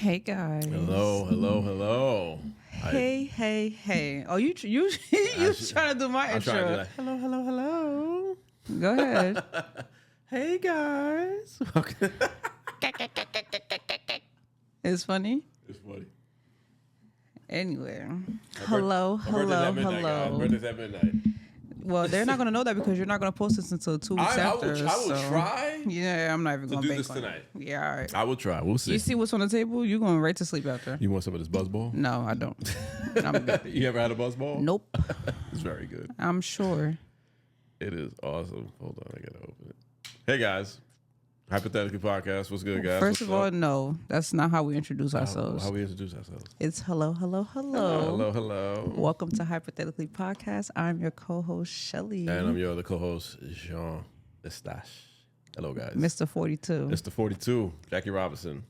Hey guys. Hello, hello, hello. Hey. Oh, you trying to do my I'm intro? trying to do that. Hello, hello, hello. Go ahead. Hey guys. Okay. It's funny. It's funny. Anyway, My hello. birthday's at midnight, guys. Birthday's at midnight. Well, they're not gonna know that because you're not gonna post this until 2 weeks after. I will try Yeah, I'm not even to gonna do bank this on it. tonight. Yeah, all right. I will try. We'll see. You see what's on the table? You going right to sleep after? You want some of this buzzball? No, I don't. I'm good. You ever had a buzzball? Nope. It's very good. I'm sure. It is awesome. Hold on, I gotta open it. Hey guys. Hypothetically Podcast. What's good, guys? First What's of all, up? no, that's not how we introduce ourselves. How we introduce ourselves? It's hello. Hello. Welcome to Hypothetically Podcast. I'm your co-host, Shelly. And I'm your other co-host, Jean Estache. Hello, guys. Mr. 42. Mr. 42, Jackie Robinson.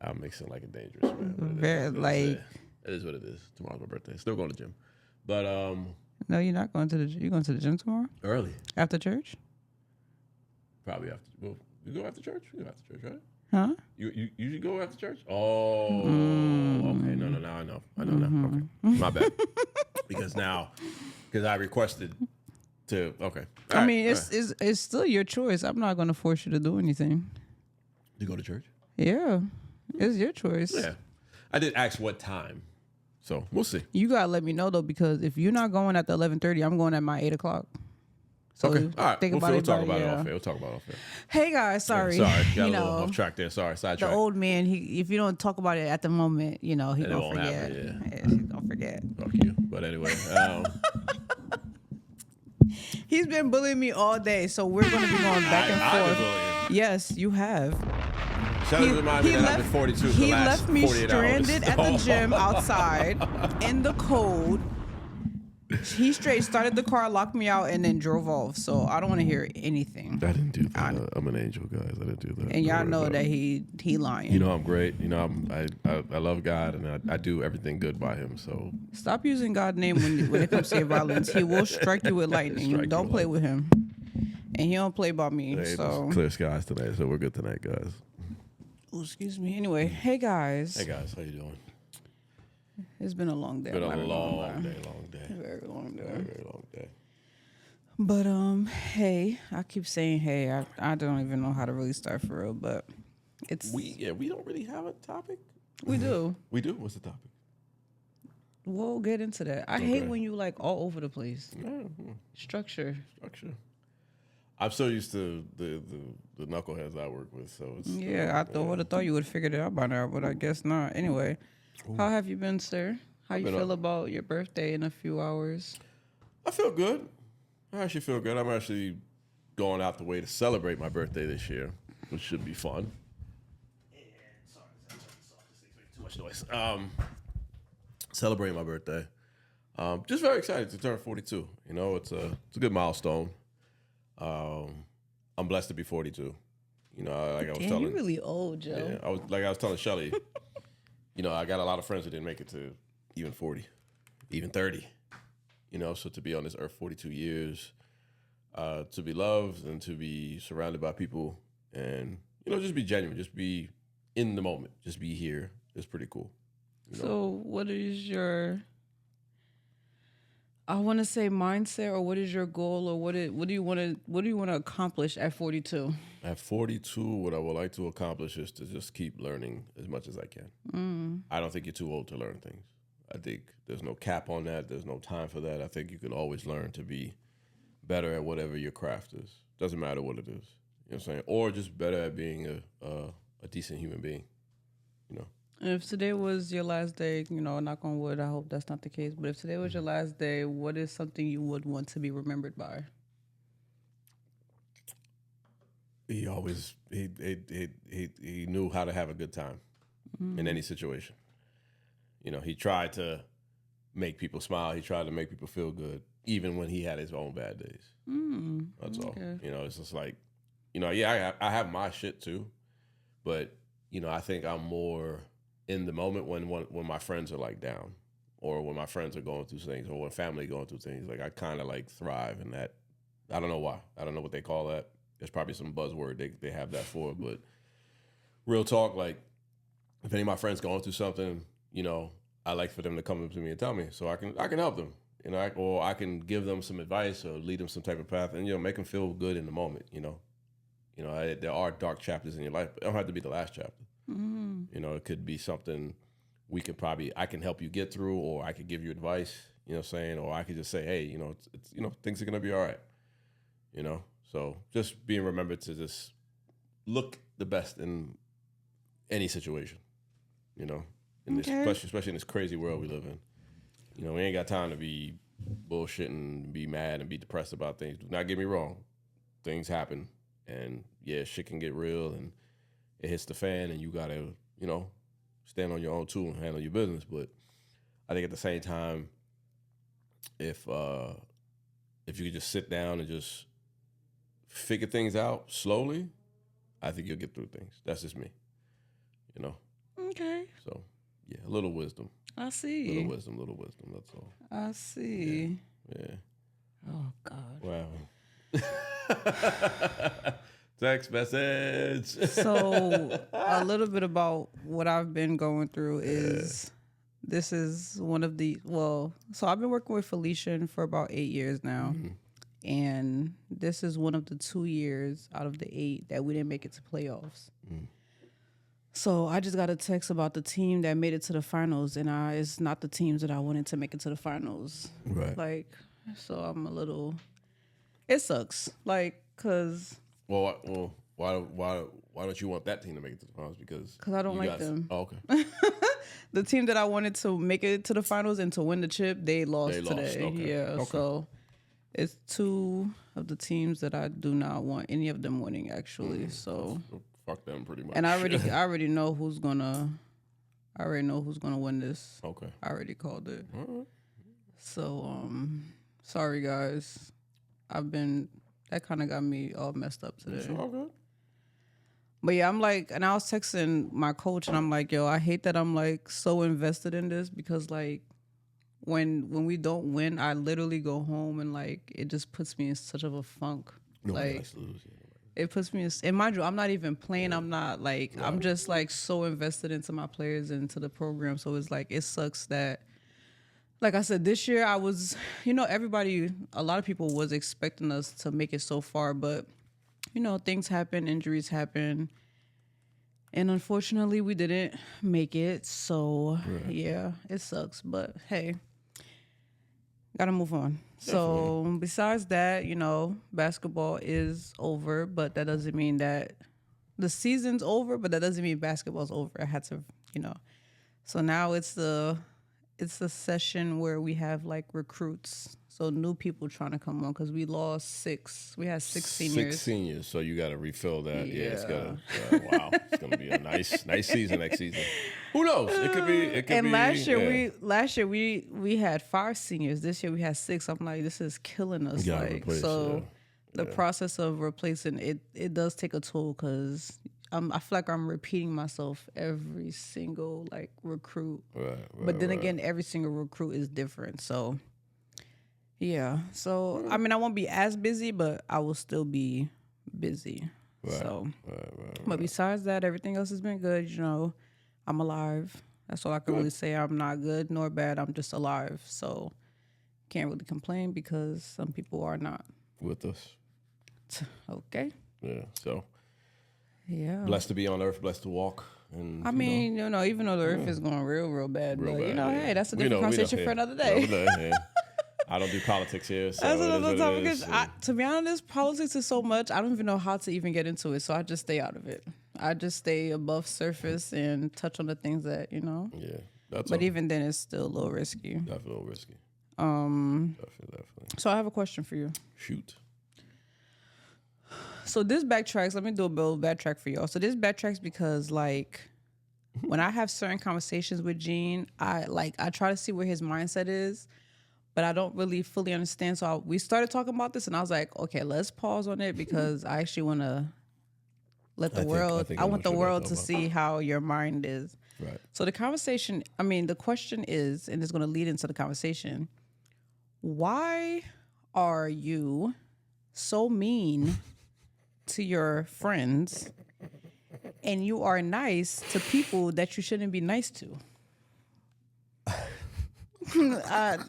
I'm mixing like a dangerous man. but Very, it is what it is. Tomorrow's my birthday. Still going to gym. But No, you're not going to the gym. You going to the gym tomorrow? early. After church? Probably after. Well, you go after church? You go after church, right? Huh? You usually go after church? Oh, okay. No, now I know. Now. Okay. My bad. because I requested to, okay. All I right, mean, all right. it's still your choice. I'm not going to force you to do anything. You go to church? Yeah. It's your choice. Yeah. I did ask what time. So we'll see. You got to let me know, though, because if you're not going at the 11:30, I'm going at my 8 o'clock. So Okay. All right. think We'll about talk about it yeah. off air. We'll talk about it off air. Hey, guys. Sorry. Sorry. Got you a little know, off track there. Sorry. the Sidetrack. old man, if you don't talk about it at the moment, he It gonna won't forget. happen, Yeah, he's gonna forget. Fuck you. But anyway. He's been bullying me all day, so we're gonna be going back and I've been forth. bullying. Yes, you have. Shout out to remind me that I've been 42 for the He last left me 48 stranded hours. at the gym outside in the cold. He straight started the car, locked me out, and then drove off. So I don't want to hear anything. I didn't do that. I'm an angel, guys. I didn't do that. And y'all Don't worry know about that it. he lying. You know I'm great. You know I love God and I do everything good by Him. So Stop using God's name when it comes to your violence. He will strike you with lightning. Strike you Don't with play with him. And he don't play by me. hey, So it's clear skies tonight. So we're good tonight, guys. oh, excuse me. Anyway, hey guys. Hey guys, how you doing? It's been a long day. Been I'm a not gonna lie. long day. Very long day. Very long day. But hey, I keep saying hey. I don't even know how to really start for real, but it's We don't really have a topic. we do. We do. What's the topic? We'll get into that. I hate Okay. when you like all over the place. Yeah, Structure. structure. I'm so used to the knuckleheads I work with, so it's Yeah, I would have thought you would have figured it out by now, but I guess not. Anyway, how have you been, sir? How you been feel about your birthday in a few hours? I feel good. I actually feel good. I'm actually going out the way to celebrate my birthday this year, which should be fun. Sorry, too much noise. Celebrating my birthday. Just very excited to turn 42. You know, it's a good milestone. I'm blessed to be 42. You know, like I was Damn, telling you really old, Joe. yeah, I was telling Shelly, you know, I got a lot of friends who didn't make it to even 40, even 30. You know, so to be on this earth 42 years, to be loved and to be surrounded by people and, you know, just be genuine, just be in the moment, just be here is pretty cool. You know? So, what is your, I want to say mindset, or what is your goal, or what do you want to accomplish at 42? At 42, what I would like to accomplish is to just keep learning as much as I can. I don't think you're too old to learn things. I think there's no cap on that. There's no time for that. I think you can always learn to be better at whatever your craft is. Doesn't matter what it is. You know what I'm saying? Or just better at being a decent human being. You know? And if today was your last day, you know, knock on wood, I hope that's not the case. But if today was your last day, what is something you would want to be remembered by? He always he knew how to have a good time in any situation. You know, he tried to make people smile. He tried to make people feel good, even when he had his own bad days. That's all. You know, it's just like, you know, yeah, I have my shit too, but you know, I think I'm more in the moment when my friends are like down, or when my friends are going through things, or when family going through things. Like I kind of like thrive in that. I don't know why. I don't know what they call that. There's probably some buzzword they have that for, but real talk, like if any of my friends going through something, I like for them to come up to me and tell me, so I can help them, or I can give them some advice or lead them some type of path, and make them feel good in the moment. There are dark chapters in your life, but it don't have to be the last chapter. It could be something I can help you get through, or I could give you advice. You know what I'm saying? Or I could just say, hey, it's things are gonna be all right. So just being remembered to just look the best in any situation. In this, especially in this crazy world we live in. We ain't got time to be bullshitting, be mad, and be depressed about things. Do not get me wrong. Things happen, and shit can get real, and it hits the fan, and you gotta, stand on your own too and handle your business. But I think at the same time, if you could just sit down and just figure things out slowly, I think you'll get through things. That's just me. Okay. So, yeah, a little wisdom. I see. Little wisdom, that's all. I see. Yeah. Oh, God. Wow. Text message. So, a little bit about what I've been going through is this is one of the, so I've been working with Felician for about 8 years now. Mm-hmm. And this is one of the 2 years out of the 8 that we didn't make it to playoffs. Mm. So I just got a text about the team that made it to the finals, and it's not the teams that I wanted to make it to the finals. Right. So I'm a little. It sucks, cause. Why don't you want that team to make it to the finals? Because I don't like them. Oh, okay. The team that I wanted to make it to the finals and to win the chip, they lost today. Okay. Yeah. Okay. So it's 2 of the teams that I do not want any of them winning, actually. So. Fuck them pretty much. And I already know who's gonna win this. Okay. I already called it. All right. So sorry guys. That kind of got me all messed up today. It's all good. But yeah, and I was texting my coach and I'm like, yo, I hate that I'm so invested in this because when we don't win, I literally go home and it just puts me in such of a funk. It puts me in, mind you, I'm not even playing. I'm not I'm just so invested into my players and into the program. So it's it sucks that, like I said, this year I was, a lot of people was expecting us to make it so far, but things happen, injuries happen. And unfortunately we didn't make it. So yeah, it sucks, but hey, gotta move on. Definitely. So besides that, basketball is over, but that doesn't mean that the season's over, but that doesn't mean basketball's over. I had to, So now it's the session where we have recruits. So new people trying to come on because we lost 6. We had 6 seniors. 6 seniors, so you got to refill that. Yeah, it's gonna. Wow, it's gonna be a nice season next season. Who knows? It could be. And last year we had 5 seniors. This year we had 6. I'm like, this is killing us. The process of replacing it does take a toll because I feel like I'm repeating myself every single recruit. Right, but then again, every single recruit is different. So. Yeah, so I won't be as busy, but I will still be busy. But besides that, everything else has been good. I'm alive. That's all I can really say. I'm not good nor bad. I'm just alive. So can't really complain because some people are not with us. Okay. Yeah. So. Yeah. Blessed to be on earth. Blessed to walk. And even though the earth is going real bad, hey, that's a different conversation for another day. I don't do politics here. So that's another topic. To be honest, politics is so much, I don't even know how to even get into it. So I just stay out of it. I just stay above surface and touch on the things that, Yeah. But even then, it's still a little risky. Definitely a little risky. Definitely. So I have a question for you. Shoot. So this backtracks. Let me do a little backtrack for y'all. So this backtracks because, when I have certain conversations with Gene, I try to see where his mindset is. But I don't really fully understand. So we started talking about this, and I was like, okay, let's pause on it because I actually want to let the world. I want the world to see how your mind is. Right. So the conversation. The question is, and it's going to lead into the conversation. Why are you so mean to your friends and you are nice to people that you shouldn't be nice to.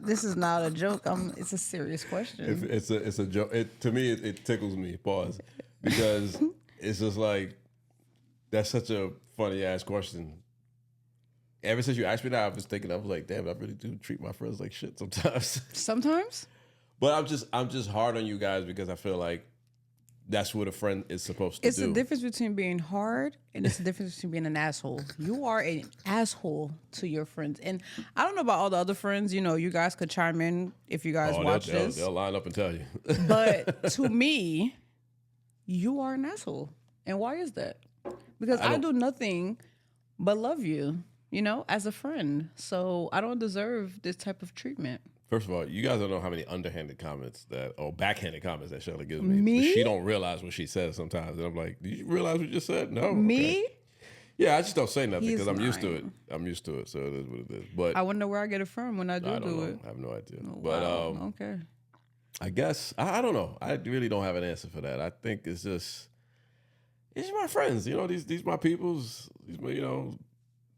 This is not a joke. It's a serious question. It's a joke. To me, it tickles me. Pause, because it's just like that's such a funny ass question. Ever since you asked me that, I was like, damn, I really do treat my friends like shit sometimes. Sometimes, But I'm just hard on you guys because I feel like that's what a friend is supposed to do. it's the difference between being hard and it's the difference between being an asshole. You are an asshole to your friends, and I don't know about all the other friends. You know, you guys could chime in if you guys watch this. They'll line up and tell you. But to me, you are an asshole. And why is that? Because I do nothing but love you, you know, as a friend. So I don't deserve this type of treatment. First of all, you guys don't know how many underhanded comments or backhanded comments that Shelly gives me. Me? But she don't realize what she says sometimes. And I'm like, did you realize what you just said? No. Me? Okay. Yeah, I just don't say nothing because He's I'm used to it. lying. I'm used to it, so it is what it is. But I wonder where I get it from when I I don't do know. it. I have no idea. Oh, But wow. Okay. I guess I don't know. I really don't have an answer for that. I think it's my friends. You know, these my peoples.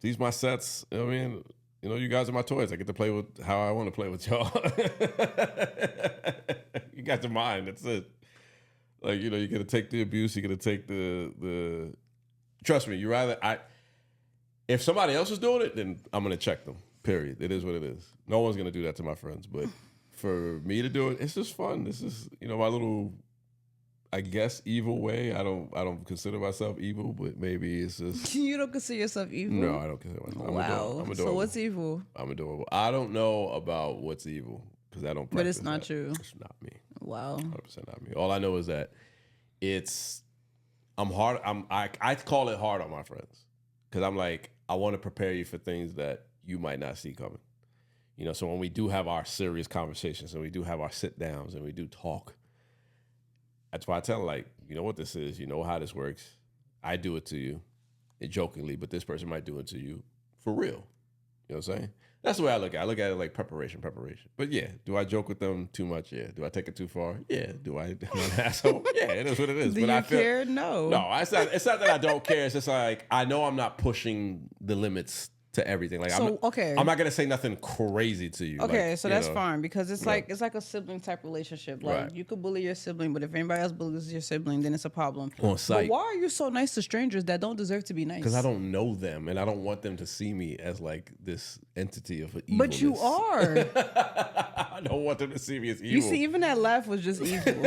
These my sets. You know what I mean? You know, you guys are my toys. I get to play with how I want to play with y'all. You got your mind. That's it. Like, you know, you're gonna take the abuse. You're gonna take the. Trust me. If somebody else is doing it, then I'm gonna check them. Period. It is what it is. No one's gonna do that to my friends. But for me to do it, it's just fun. This is, you know, my little, I guess, evil way. I don't consider myself evil, but maybe it's just. You don't consider yourself evil? No, I don't consider myself. Wow. I'm adorable. So what's evil? I'm adorable. I don't know about what's evil because I don't. But it's practice not that. you. It's not me. Wow. 100% not me. All I know is that I'm hard. I call it hard on my friends because I'm like, I want to prepare you for things that you might not see coming. You know, so when we do have our serious conversations and we do have our sit downs and we do talk, that's why I tell them, like, you know what this is, you know how this works. I do it to you, jokingly, but this person might do it to you for real. You know what I'm saying? That's the way I look at it. I look at it like preparation. But yeah, do I joke with them too much? Yeah. Do I take it too far? Yeah. Am I an asshole? Yeah, it is what it is. Do you care? No. No, it's not that I don't care. It's just like I know I'm not pushing the limits to everything. Like, So, okay. I'm not gonna say nothing crazy to you. Okay, like, so you that's know. fine because it's like a sibling type relationship. Like Right. you could bully your sibling, but if anybody else bullies your sibling, then it's a problem. On sight. But why are you so nice to strangers that don't deserve to be nice? Because I don't know them, and I don't want them to see me as like this entity of evilness. But you are. I don't want them to see me as evil. You see, even that laugh was just evil.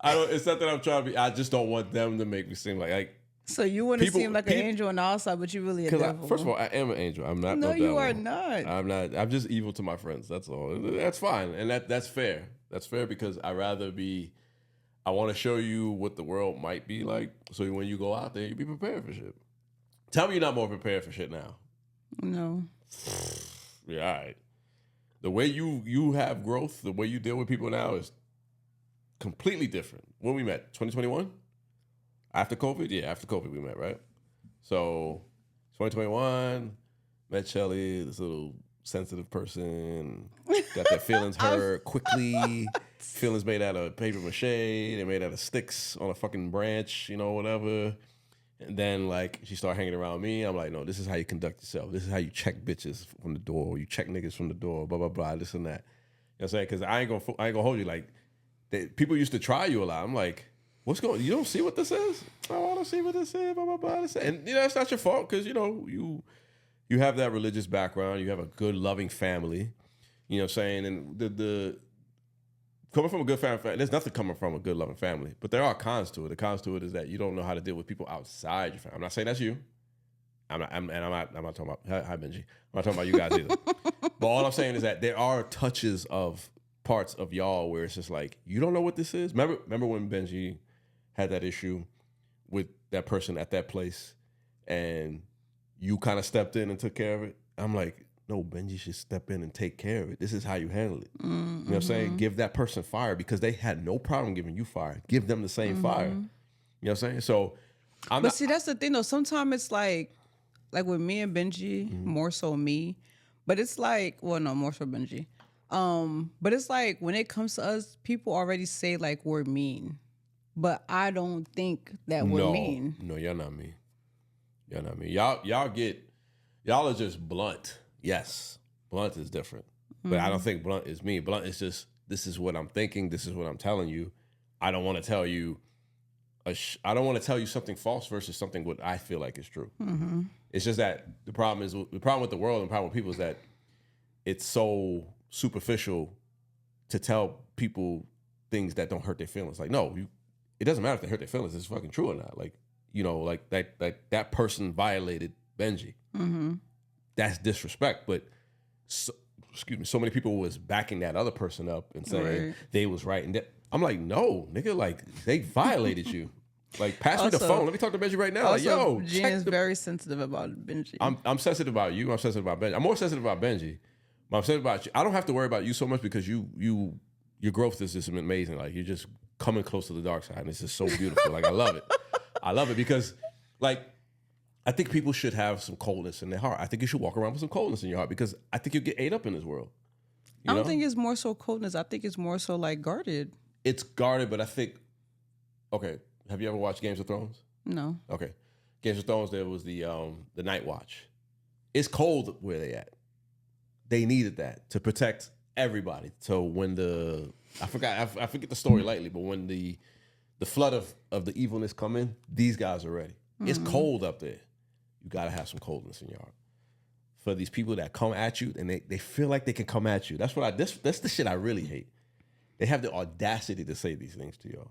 It's not that I'm trying to be. I just don't want them to make me seem like. So you want to People- seem like an people- angel on the outside, but you really a devil. First of all, I am an angel. I'm not. No, you are devil. not. I'm not. I'm just evil to my friends. That's all. That's fine, and that's fair. That's fair because I rather be. I want to show you what the world might be like, so when you go out there, you be prepared for shit. Tell me you're not more prepared for shit now. No. Yeah, all right. The way you have growth, the way you deal with people now is completely different. When we met, 2021? After COVID? Yeah, after COVID we met, right? So 2021, met Shelly, this little sensitive person, got their feelings hurt quickly. Feelings made out of paper mache, they made out of sticks on a fucking branch, you know, whatever. And then, like, she started hanging around me. I'm like, no, this is how you conduct yourself. This is how you check bitches from the door. You check niggas from the door, blah, blah, blah, this and that. You know what I'm saying? Because I ain't gonna hold you. Like, people used to try you a lot. I'm like, what's going on? You don't see what this is? Oh, I don't see what this is, blah, blah, blah. This. And, you know, it's not your fault because, you know, you have that religious background. You have a good, loving family. You know what I'm saying? And the coming from a good family, there's nothing coming from a good, loving family. But there are cons to it. The cons to it is that you don't know how to deal with people outside your family. I'm not saying that's you. I'm not talking about, hi, Benji. I'm not talking about you guys either. But all I'm saying is that there are touches of parts of y'all where it's just like, you don't know what this is. Remember when Benji had that issue with that person at that place and you kind of stepped in and took care of it? I'm like, no, Benji should step in and take care of it. This is how you handle it. You know what I'm saying? Give that person fire because they had no problem giving you fire. Give them the same fire. You know what I'm saying? So See, that's the thing though. Sometimes it's like with me and Benji, more so me. But it's like, well, no, more so Benji. But it's like when it comes to us, people already say like we're mean. but I don't think that we're mean. No, you're not mean. You're not mean. Y'all are just blunt. Yes, blunt is different. But I don't think blunt is mean. Blunt is just, this is what I'm thinking. This is what I'm telling you. I don't want to tell you I don't want to tell you something false versus something what I feel like is true. Mm-hmm. It's just that the problem with the world and the problem with people is that it's so superficial to tell people things that don't hurt their feelings. Like, no, it doesn't matter if they hurt their feelings. It's fucking true or not. Like, you know, like that person violated Benji. Mm-hmm. That's disrespect. But so many people was backing that other person up and saying they was right. And I'm like, no, nigga, like they violated you. Like, pass me the phone. Let me talk to Benji right now. Like, yo, Gene is very sensitive about Benji. I'm sensitive about you. I'm sensitive about Benji. I'm more sensitive about Benji. But I'm sensitive about you. I don't have to worry about you so much because your growth is just amazing. Like, you're just coming close to the dark side, and it's just so beautiful. Like, I love it. I love it because, like, I think people should have some coldness in their heart. I think you should walk around with some coldness in your heart because I think you get ate up in this world. I don't think it's more so coldness. I think it's more so like guarded. It's guarded, but I think, okay, have you ever watched Games of Thrones? No. Okay. Games of Thrones, there was the Night Watch. It's cold where they at. They needed that to protect everybody. So when I forget the story lightly, but when the flood of the evilness come in, these guys are ready. Mm-hmm. It's cold up there. You got to have some coldness in your heart. For these people that come at you and they feel like they can come at you. That's the shit I really hate. They have the audacity to say these things to y'all.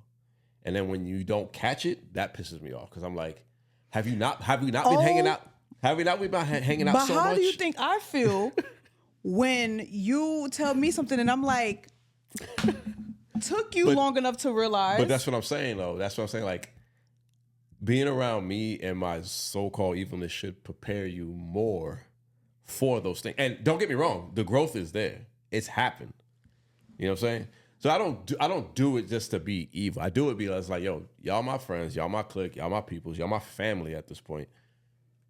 And then when you don't catch it, that pisses me off. Because I'm like, have you not been hanging out? Have we not been hanging out so much? But how do you think I feel when you tell me something and I'm like, took you long enough to realize? But that's what I'm saying, though. That's what I'm saying. Like, being around me and my so-called evilness should prepare you more for those things. And don't get me wrong, the growth is there. It's happened. You know what I'm saying? So I don't do it just to be evil. I do it because like, yo, y'all my friends, y'all my clique, y'all my peoples, y'all my family at this point.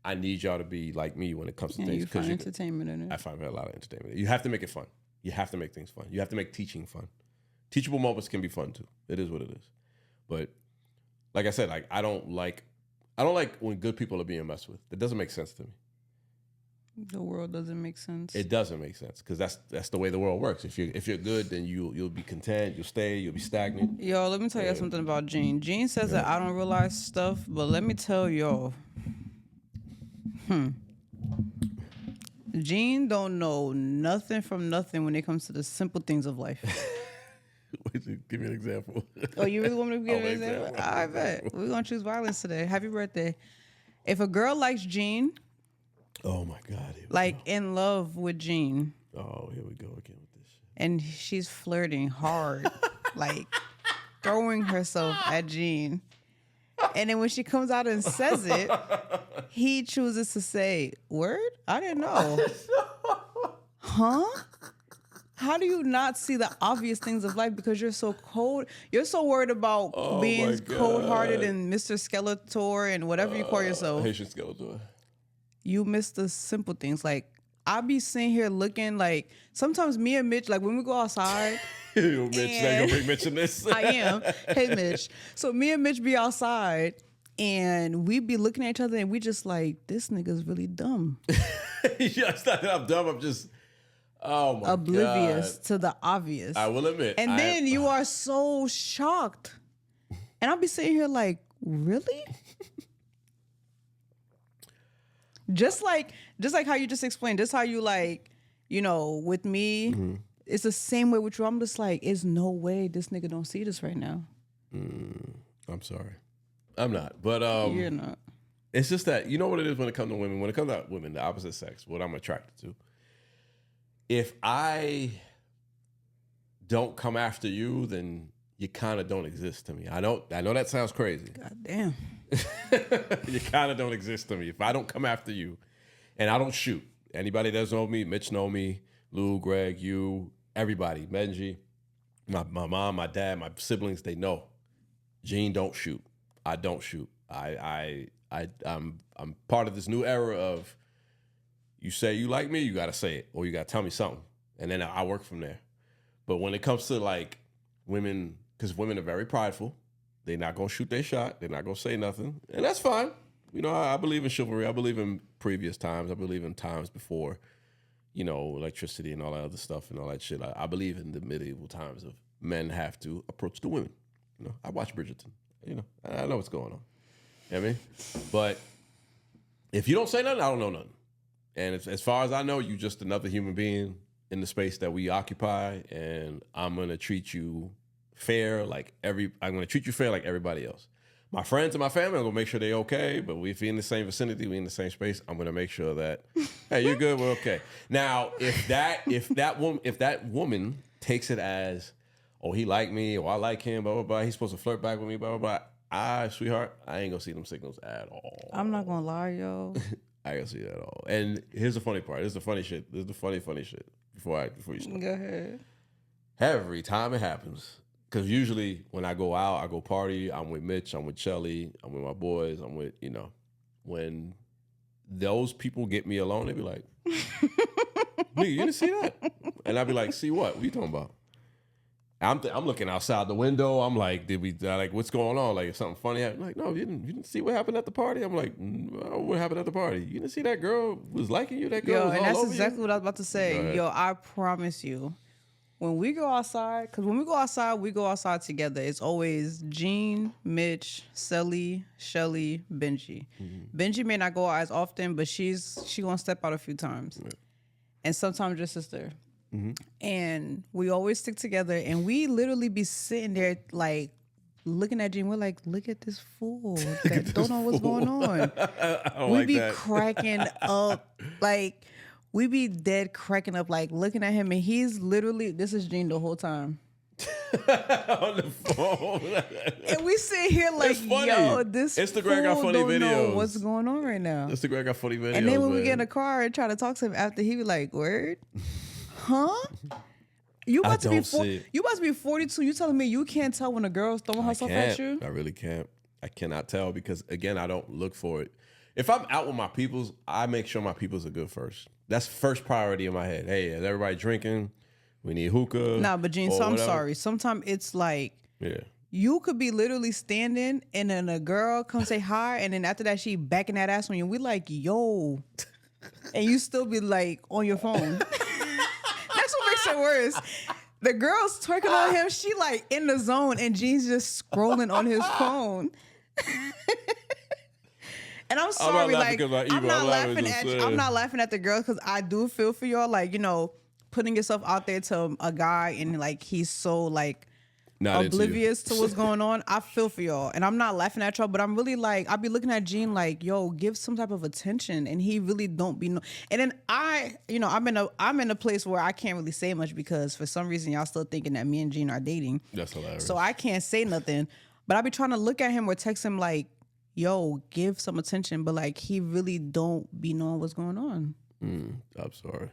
I need y'all to be like me when it comes to things. You find entertainment in it. I find a lot of entertainment. You have to make it fun. You have to make things fun. You have to make teaching fun. Teachable moments can be fun too. It is what it is. But like I said, like I don't like when good people are being messed with. It doesn't make sense to me. The world doesn't make sense. It doesn't make sense because that's the way the world works. If you're good, then you'll be content. You'll stay. You'll be stagnant. Yo, let me tell you something about Gene. Gene says that I don't realize stuff, but let me tell y'all. Gene don't know nothing from nothing when it comes to the simple things of life. Give me an example. Oh, you really want me to give an example? I bet. We're going to choose violence today. Happy birthday. If a girl likes Gene... Oh my God. Like in love with Gene. Oh, here we go again with this shit. And she's flirting hard, like throwing herself at Gene. And then when she comes out and says it, he chooses to say, "Word? I didn't know." Huh? How do you not see the obvious things of life because you're so cold? You're so worried about being cold-hearted and Mr. Skeletor and whatever you call yourself. Haitian Skeletor. You miss the simple things. Like, I be sitting here looking like, sometimes me and Mitch, like when we go outside. Yo, Mitch, now you gonna bring Mitch in this? I am. Hey, Mitch. So me and Mitch be outside and we be looking at each other and we just like, this nigga's really dumb. Yeah, it's not that I'm dumb. I'm just, oh my oblivious God. to the obvious. I will admit. And then you are so shocked. And I'll be sitting here like, really? Just like how you just explained, just how you like, you know, with me, it's the same way with you. I'm just like, there's no way this nigga don't see this right now. I'm sorry. I'm not. But you're not. It's just that, you know what it is when it comes to women? When it comes to women, the opposite sex, what I'm attracted to. If I don't come after you, then you kind of don't exist to me. I know that sounds crazy. God damn. You kind of don't exist to me. If I don't come after you and I don't shoot, anybody that know me, Mitch know me, Lou, Greg, you, everybody, Benji, my mom, my dad, my siblings, they know. Gene don't shoot. I don't shoot. I'm part of this new era of you say you like me, you got to say it, or you got to tell me something. And then I work from there. But when it comes to like women, because women are very prideful, They're not gonna shoot their shot. They're not gonna say nothing, and that's fine. You know, I believe in chivalry. I believe in previous times. I believe in times before, you know, electricity and all that other stuff and all that shit. I believe in the medieval times of men have to approach the women. You know, I watch Bridgerton. You know, I know what's going on. You know what I mean? But if you don't say nothing, I don't know nothing. And as far as I know, you're just another human being in the space that we occupy, and I'm gonna treat you fair I'm gonna treat you fair like everybody else. My friends and my family, I'm gonna make sure they're okay. But if we're in the same vicinity, we're in the same space, I'm gonna make sure that, hey, you're good, we're okay. Now, if that woman takes it as, oh, he like me, or I like him, blah blah blah, he's supposed to flirt back with me, blah blah blah. Sweetheart, I ain't gonna see them signals at all. I'm not gonna lie, yo. I ain't gonna see that at all. And here's the funny part. This is the funny shit. This is the funny shit. Before you start. Go ahead. Every time it happens, because usually when I go out, I go party. I'm with Mitch. I'm with Shelly. I'm with my boys. I'm with, you know, when those people get me alone, they be like, "Nigga, you didn't see that?" And I be like, "See what? What you talking about?" I'm looking outside the window. I'm like, what's going on? Like, if something funny happened? Like, no, you didn't see what happened at the party? I'm like, no, what happened at the party? You didn't see that girl was liking you? That girl was and all that's over exactly you? what I was about to say. Yo, I promise you, when we go outside, because when we go outside together. It's always Gene, Mitch, Sally, Shelly, Benji. Mm-hmm. Benji may not go out as often, but she gonna step out a few times, and sometimes your sister. Mm-hmm. And we always stick together, and we literally be sitting there like looking at Gene. We're like, look at this fool that don't know what's going on. We be cracking up, like we be dead cracking up, like looking at him, and he's literally, this is Gene the whole time on the phone. And we sit here like, yo, this Instagram got fool funny don't videos. know what's going on right now. Instagram got funny videos. And then when man. we get in the car and try to talk to him after, he be like, word? Huh? You about to be 42. You telling me you can't tell when a girl's throwing herself at you? I really can't. I cannot tell because, again, I don't look for it. If I'm out with my peoples, I make sure my peoples are good first. That's first priority in my head. Hey, is everybody drinking? We need hookah. Nah, but Gene, so I'm sorry. Sometimes it's like, you could be literally standing and then a girl come say hi, and then after that she backing that ass on you. We like, yo. And you still be like on your phone. That's what makes it worse. The girl's twerking on him. She like in the zone, and Gene's just scrolling on his phone. And I'm sorry, I'm not laughing at the girls because I do feel for y'all, like, you know, putting yourself out there to a guy and like he's so like not oblivious to what's going on. I feel for y'all, and I'm not laughing at y'all, but I'm really like, I'll be looking at Gene like, yo, give some type of attention, and he really don't be no. And then I'm in a place where I can't really say much because for some reason y'all still thinking that me and Gene are dating. That's hilarious. So I can't say nothing, but I be trying to look at him or text him like, yo, give some attention, but like he really don't be knowing what's going on. I'm sorry.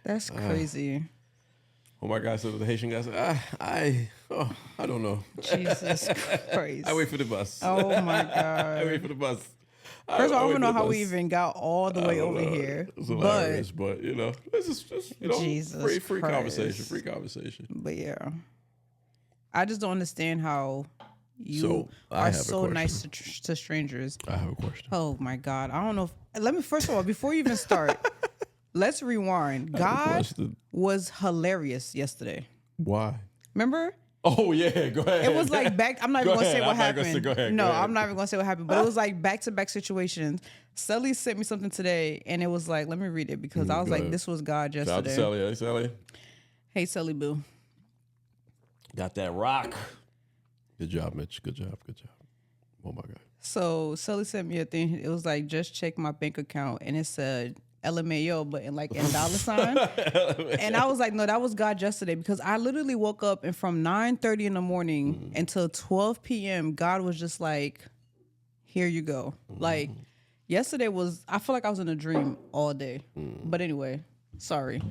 That's crazy. Oh my God! So the Haitian guy said, I don't know. Jesus Christ! I wait for the bus. Oh my God! I wait for the bus. First of all, I don't know how we even got all the way over here. It's hilarious, but you know, it's just you know, Jesus free conversation, free conversation. But yeah, I just don't understand how you are so nice to strangers. I have a question. Oh my God! I don't know. Let me first of all, before you even start. Let's rewind. God was hilarious yesterday. Why? Remember? Oh, yeah. Go ahead. It was like back. I'm not even going to say what happened. Go ahead. I'm not even going to say what happened. But it was like back-to-back situations. Sally sent me something today, and it was like, let me read it because I was like, this was God yesterday. Shout out to Sally. Hey, Sally. Hey, Sally Boo. Got that rock. Good job, Mitch. Good job. Oh, my God. So Sally sent me a thing. It was like, just check my bank account, and it said, LMAO, but in dollar sign. And I was like, no, that was God yesterday because I literally woke up and from 9:30 in the morning until 12 p.m. God was just like, here you go. Like yesterday I feel like I was in a dream all day. But anyway, sorry.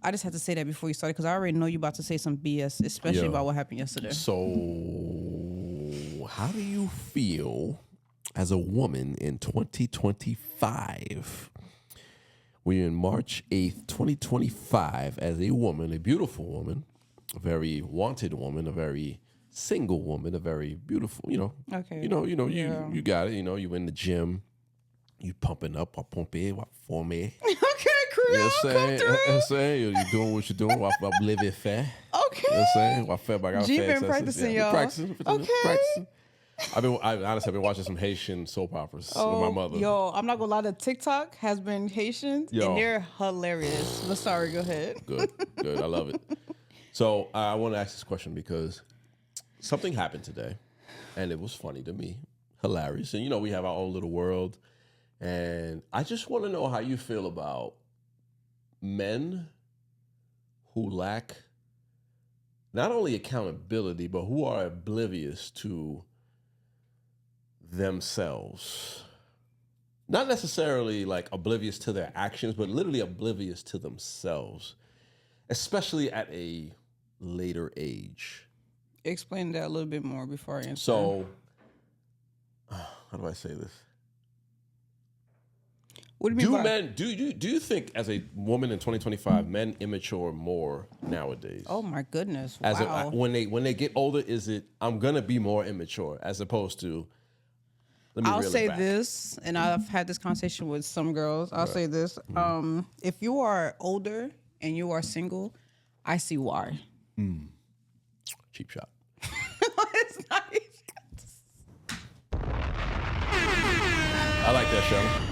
I just had to say that before you started because I already know you about to say some BS, especially about what happened yesterday. So how do you feel as a woman in 2025? We're in March 8th, 2025, as a woman, a beautiful woman, a very wanted woman, a very single woman, a very beautiful, Okay. You got it. You in the gym, you pumping up, I pump it, what for me? Okay, Creole, You know what come I'm through. saying? You doing what you're doing, what live it fair. Okay. You know what I'm saying? What fair by G been practicing, y'all. Practicing. Okay. Practicing. Honestly, I've been watching some Haitian soap operas with my mother. Yo, I'm not gonna lie, the TikTok has been Haitian Yo. and they're hilarious. But sorry, go ahead. Good. I love it. So I want to ask this question because something happened today, and it was funny to me, hilarious. And we have our own little world, and I just want to know how you feel about men who lack not only accountability, but who are oblivious to themselves. Not necessarily like oblivious to their actions, but literally oblivious to themselves, especially at a later age. Explain that a little bit more before I answer. So, how do I say this? What do you mean by Men do you think as a woman in 2025 men immature more nowadays? Oh my goodness. As Wow. when they get older, is it I'm gonna be more immature as opposed to let me I'll reel it say back. this, and I've had this conversation with some girls. I'll say this. If you are older and you are single, I see why. Cheap shot. It's not even- I like that, Shelly.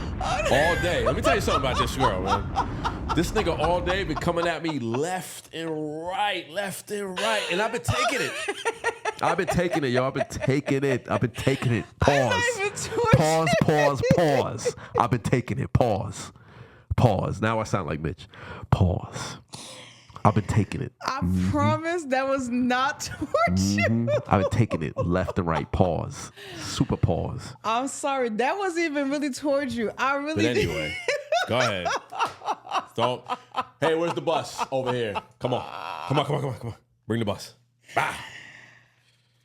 All day. Let me tell you something about this girl, man. This nigga all day been coming at me left and right, and I've been taking it. I've been taking it, yo. I've been taking it. Pause. not even doing Pause. I've been taking it. Pause. Now I sound like Mitch. Pause. I've been taking it. I promise that was not towards you. I've been taking it left and right. Pause. Super pause. I'm sorry. That wasn't even really towards you. I really But anyway, go ahead. Don't. Hey, where's the bus? Over here. Come on. Bring the bus. Bah.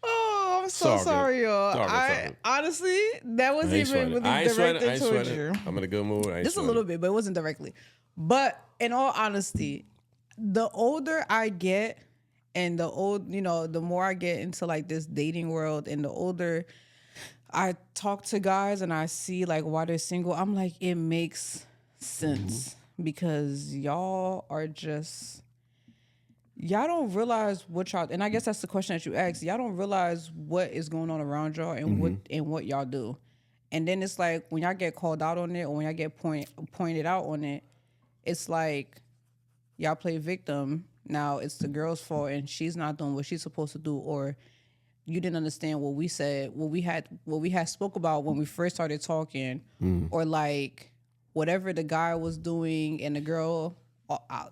Oh, I'm so sorry, y'all. Sorry. Honestly, that wasn't even really I ain't sweating. directed towards you. I'm in a good mood. Just a little bit, but it wasn't directly. But in all honesty, the older I get and the more I get into like this dating world and the older I talk to guys and I see like why they're single, I'm like, it makes sense because y'all don't realize what y'all, and I guess that's the question that you asked. Y'all don't realize what is going on around y'all and what y'all do. And then it's like when y'all get called out on it or when y'all get pointed out on it, it's like y'all play victim. Now it's the girl's fault and she's not doing what she's supposed to do, or you didn't understand what we said, what we had spoke about when we first started talking, or like whatever the guy was doing and the girl.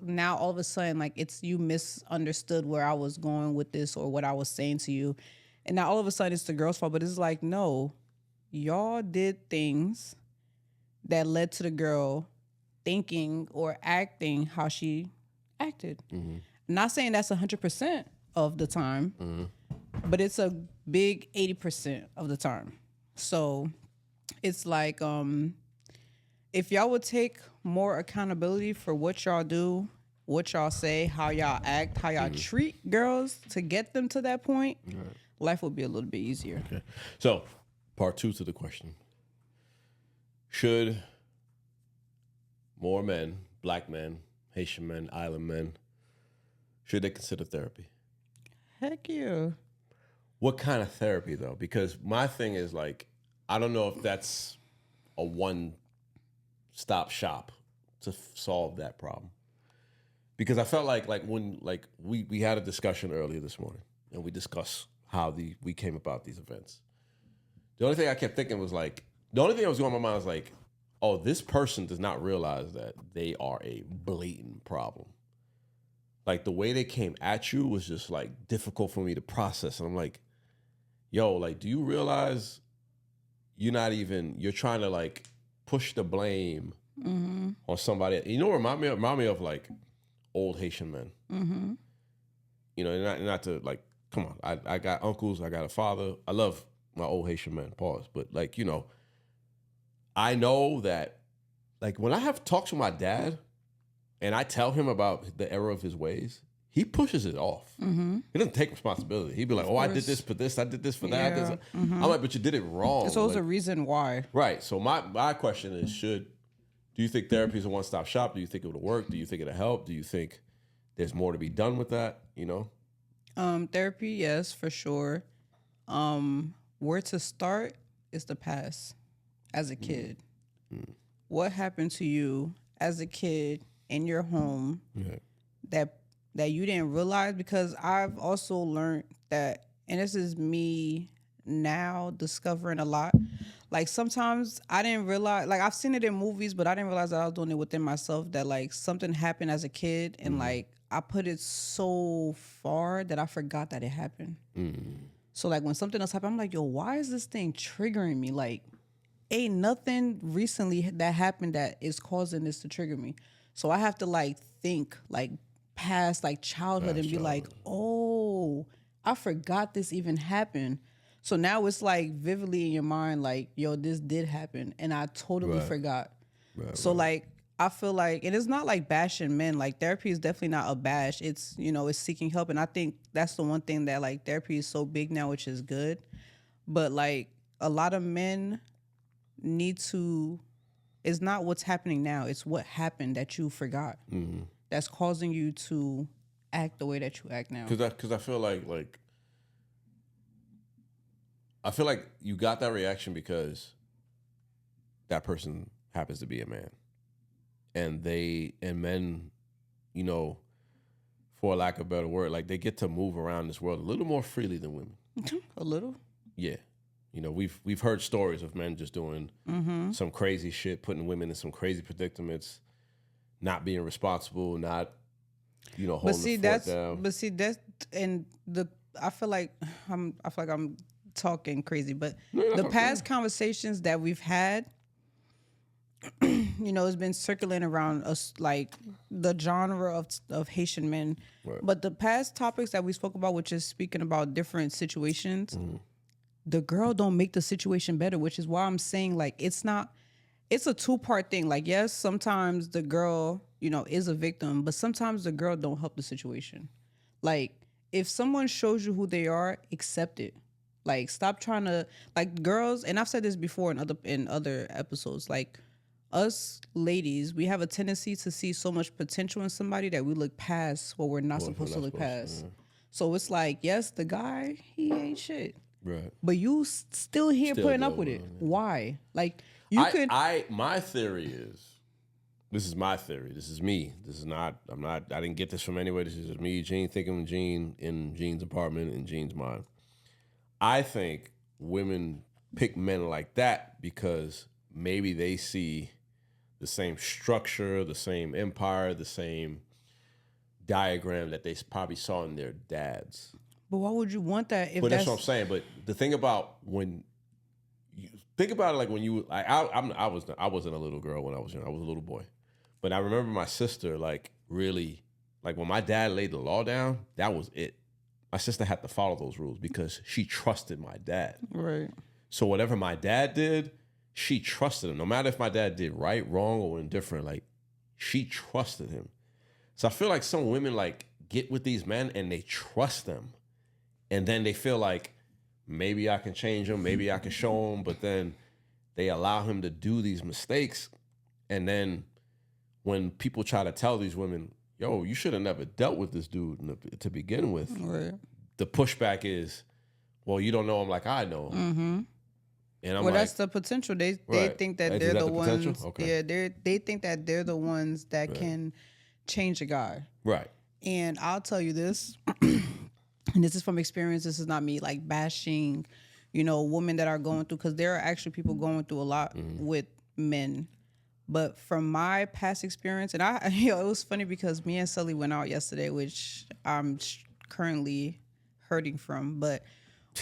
Now all of a sudden, like it's you misunderstood where I was going with this or what I was saying to you, and now all of a sudden it's the girl's fault. But it's like, no, y'all did things that led to the girl thinking or acting how she acted. Not saying that's 100% of the time, but it's a big 80% of the time. So it's like, if y'all would take more accountability for what y'all do, what y'all say, how y'all act, how y'all treat girls to get them to that point, life would be a little bit easier. Okay. So, part 2 to the question. Should more men, black men, Haitian men, island men, should they consider therapy? Heck yeah. What kind of therapy, though? Because my thing is like, I don't know if that's a one-stop shop to solve that problem. Because I felt like when we had a discussion earlier this morning, and we discussed how we came about these events. The only thing I kept thinking was like, the only thing that was going on in my mind was like, oh, this person does not realize that they are a blatant problem. Like the way they came at you was just like difficult for me to process. And I'm like, yo, like, do you realize you're trying to like push the blame on somebody? You know, remind me of like old Haitian men. You know, not to like, come on, I got uncles, I got a father. I love my old Haitian men, pause. But like, you know, I know that like when I have talked to my dad and I tell him about the error of his ways, he pushes it off. He doesn't take responsibility. He'd be like, I did this for this, I did this for that. Yeah. I'm like, but you did it wrong. It's always Like, a reason why. right. So my question is, do you think therapy is a one-stop shop? Do you think it would work? Do you think it'll help? Do you think there's more to be done with that? You know? Therapy, yes, for sure. Where to start is the past as a kid. What happened to you as a kid in your home that you didn't realize? Because I've also learned that, and this is me now discovering a lot. Like sometimes I didn't realize, like I've seen it in movies, but I didn't realize that I was doing it within myself, that like something happened as a kid and like I put it so far that I forgot that it happened. So like when something else happened, I'm like, yo, why is this thing triggering me? Like ain't nothing recently that happened that is causing this to trigger me. So I have to like think like past like childhood and be like, oh, I forgot this even happened. So now it's like vividly in your mind, like, yo, this did happen and I totally forgot. So like I feel like, and it's not like bashing men, like therapy is definitely not a bash. It's, you know, it's seeking help. And I think that's the one thing that like therapy is so big now, which is good. But like a lot of men need to, it's not what's happening now, it's what happened that you forgot that's causing you to act the way that you act now. Because I feel like you got that reaction because that person happens to be a man. And men, you know, for lack of a better word, like they get to move around this world a little more freely than women. A little? Yeah. You know, we've heard stories of men just doing some crazy shit, putting women in some crazy predicaments, not being responsible, not, you know, holding the fort down. But see, that's, and I feel like I'm talking crazy, but the past conversations that we've had, you know, it's been circling around us, like the genre of Haitian men. Right. But the past topics that we spoke about, which is speaking about different situations, the girl don't make the situation better, which is why I'm saying like it's a two-part thing. Like, yes, sometimes the girl, you know, is a victim, but sometimes the girl don't help the situation. Like, if someone shows you who they are, accept it. Like, stop trying to, like, girls, and I've said this before in other episodes, like, us ladies, we have a tendency to see so much potential in somebody that we look past what we're not supposed to look past. So it's like, yes, the guy, he ain't shit. Right. But you still here putting up with it. Why? Like, my theory is, this is my theory. This is me. This is not, I didn't get this from anywhere. This is just me, Gene, thinking Gene in Gene's apartment, in Gene's mind. I think women pick men like that because maybe they see the same structure, the same empire, the same diagram that they probably saw in their dads. But why would you want that? But that's what I'm saying. But the thing about when you think about it, like when you, like, I wasn't a little girl when I was young. I was a little boy. But I remember my sister, like, really, like when my dad laid the law down, that was it. My sister had to follow those rules because she trusted my dad. Right. So whatever my dad did, she trusted him. No matter if my dad did right, wrong, or indifferent, like, she trusted him. So I feel like some women, like, get with these men and they trust them. And then they feel like, maybe I can change him, maybe I can show him, but then they allow him to do these mistakes. And then when people try to tell these women, yo, you should have never dealt with this dude to begin with, right, the pushback is, well, you don't know him like I know him. Mm-hmm. And I'm that's the potential. They think that they're the ones. Okay. Yeah, they think that they're the ones that can change a guy. Right. And I'll tell you this, and this is from experience. This is not me like bashing, you know, women that are going through, because there are actually people going through a lot with men. But from my past experience, and it was funny because me and Sully went out yesterday, which I'm currently hurting from. But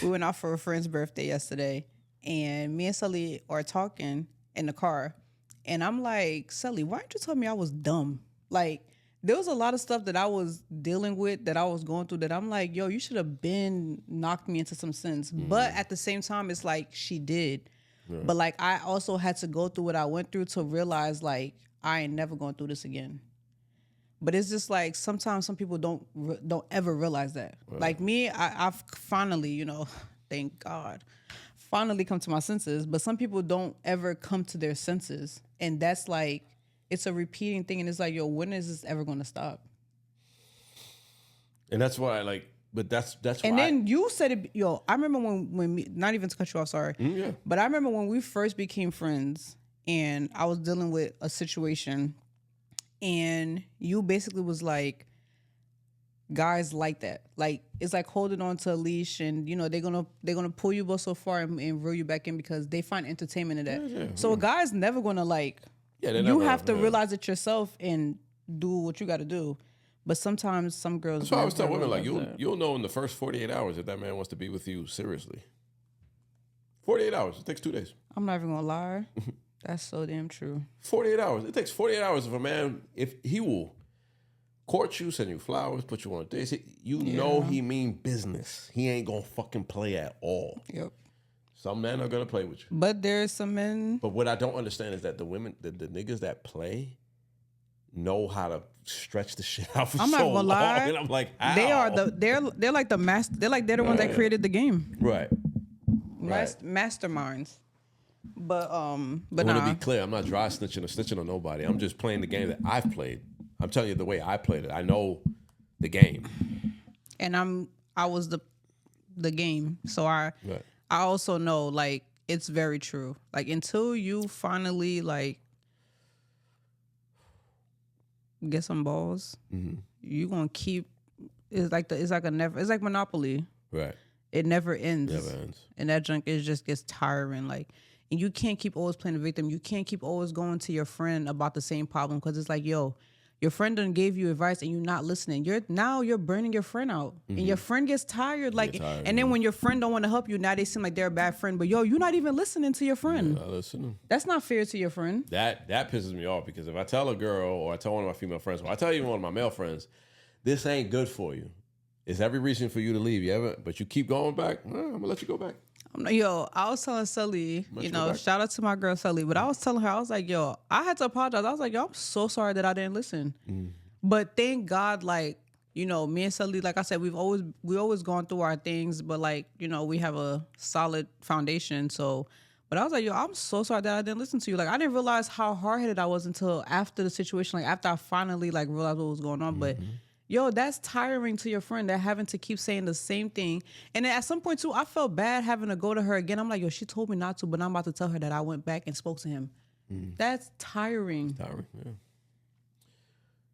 we went out for a friend's birthday yesterday, and me and Sully are talking in the car, and I'm like, Sully, why didn't you tell me I was dumb? Like, there was a lot of stuff that I was dealing with, that I was going through, that I'm like, yo, you should have been knocked me into some sense. But at the same time, it's like she did. Yeah. But like, I also had to go through what I went through to realize, like, I ain't never going through this again. But it's just like sometimes some people don't ever realize that. Right. Like me, I've finally, thank God, finally come to my senses. But some people don't ever come to their senses, and that's like it's a repeating thing. And it's like, yo, when is this ever going to stop? And that's why, but that's why. And then you said it, yo. I remember when not even to cut you off, sorry, yeah. But I remember when we first became friends, and I was dealing with a situation. And you basically was like, guys like that. Like, it's like holding on to a leash and, they're gonna pull you both so far and reel you back in because they find entertainment in that. Yeah. So a guy's never gonna you have to realize it yourself and do what you gotta do. But sometimes some girls... That's why I always tell women, like, you'll know in the first 48 hours if that man wants to be with you seriously. 48 hours. It takes 2 days. I'm not even gonna lie. That's so damn true. 48 hours. It takes 48 hours of a man, if he will court you, send you flowers, put you on dates, know he mean business. He ain't gonna fucking play at all. Yep. Some men are gonna play with you. But there's some men... But what I don't understand is that the women, the niggas that play know how to stretch the shit out for so long. I'm not gonna lie. And I'm like, how? They're like the master. They're the ones that created the game. Right. Masterminds. But I want to be clear, I'm not dry snitching or snitching on nobody. I'm just playing the game that I've played. I'm telling you the way I played it. I know the game. And I was the game. So I also know, like, it's very true. Like, until you finally, like, get some balls, you gonna keep... It's like Monopoly. Right. It never ends. Never ends. And that junk, it just gets tiring. Like, and you can't keep always playing the victim. You can't keep always going to your friend about the same problem because it's like, yo, your friend done gave you advice and you're not listening. You're burning your friend out, and your friend gets tired. Like, and then when your friend don't want to help you, now they seem like they're a bad friend. But yo, you're not even listening to your friend. You're not listening. That's not fair to your friend. That pisses me off because if I tell a girl or I tell one of my female friends, or I tell even one of my male friends, this ain't good for you. It's every reason for you to leave. But you keep going back. I'm gonna let you go back. I was telling Sully, shout out to my girl Sully, but I was telling her, I was like, yo, I had to apologize. I was like, yo, I'm so sorry that I didn't listen. But thank God, like, me and Sully, like I said, we always gone through our things, but like, we have a solid foundation. So, but I was like, yo, I'm so sorry that I didn't listen to you. Like, I didn't realize how hard-headed I was until after the situation, like after I finally like realized what was going on. But yo, that's tiring to your friend, that having to keep saying the same thing. And then at some point, too, I felt bad having to go to her again. I'm like, yo, she told me not to, but I'm about to tell her that I went back and spoke to him. That's tiring. Tiring, yeah.